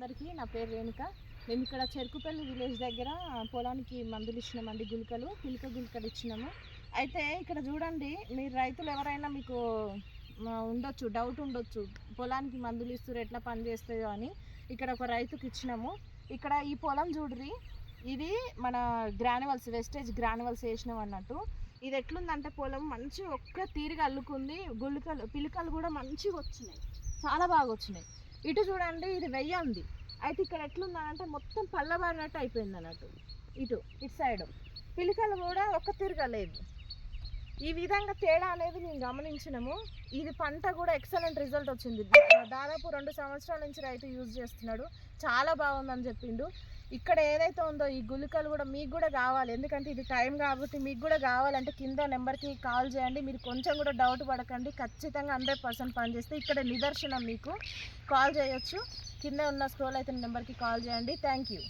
అందరికీ నా పేరు రేణుక. మేము ఇక్కడ చెరుకుపల్లి విలేజ్ దగ్గర పొలానికి మందులు ఇచ్చినామండి, పిలక గుళికలు ఇచ్చినాము. అయితే ఇక్కడ చూడండి, మీరు రైతులు ఎవరైనా మీకు ఉండొచ్చు, డౌట్ ఉండొచ్చు, పొలానికి మందులు ఇస్తారు ఎట్లా పని చేస్తాయో అని. ఇక్కడ ఒక రైతుకి ఇచ్చినాము. ఇక్కడ ఈ పొలం చూడ్రి, ఇది మన గ్రానువల్స్, వెస్టేజ్ గ్రానువల్స్ వేసినాం అన్నట్టు. ఇది ఎట్లుందంటే పొలం మంచి ఒక్క తీరుగా అల్లుకుంది. పిలకలు కూడా మంచిగా వచ్చినాయి, చాలా బాగా వచ్చినాయి. ఇటు చూడండి, ఇది వెయ్యి ఉంది. అయితే ఇక్కడ ఎట్లుందనంటే మొత్తం పల్లబారినట్టు అయిపోయింది అన్నట్టు. ఇటు సైడ్ పిలకలు కూడా ఒక్క తీరుగా లేదు. ఈ విధంగా తేడా అనేది మేము గమనించినాము. ఇది పంట కూడా ఎక్సలెంట్ రిజల్ట్ వచ్చింది. దాదాపు 2 సంవత్సరాల నుంచి రైతు యూజ్ చేస్తున్నాడు, చాలా బాగుందని చెప్పిండు. ఇక్కడ ఏదైతే ఉందో ఈ గుళికలు కూడా మీకు కూడా కావాలి, ఎందుకంటే ఇది టైం కాబట్టి మీకు కూడా కావాలంటే కింద నెంబర్కి కాల్ చేయండి. మీరు కొంచెం కూడా డౌట్ పడకండి, ఖచ్చితంగా 100% పనిచేస్తే ఇక్కడ నిదర్శనం. మీకు కాల్ చేయొచ్చు, కింద ఉన్న స్క్రోల్ అయితే నెంబర్కి కాల్ చేయండి. Thank you.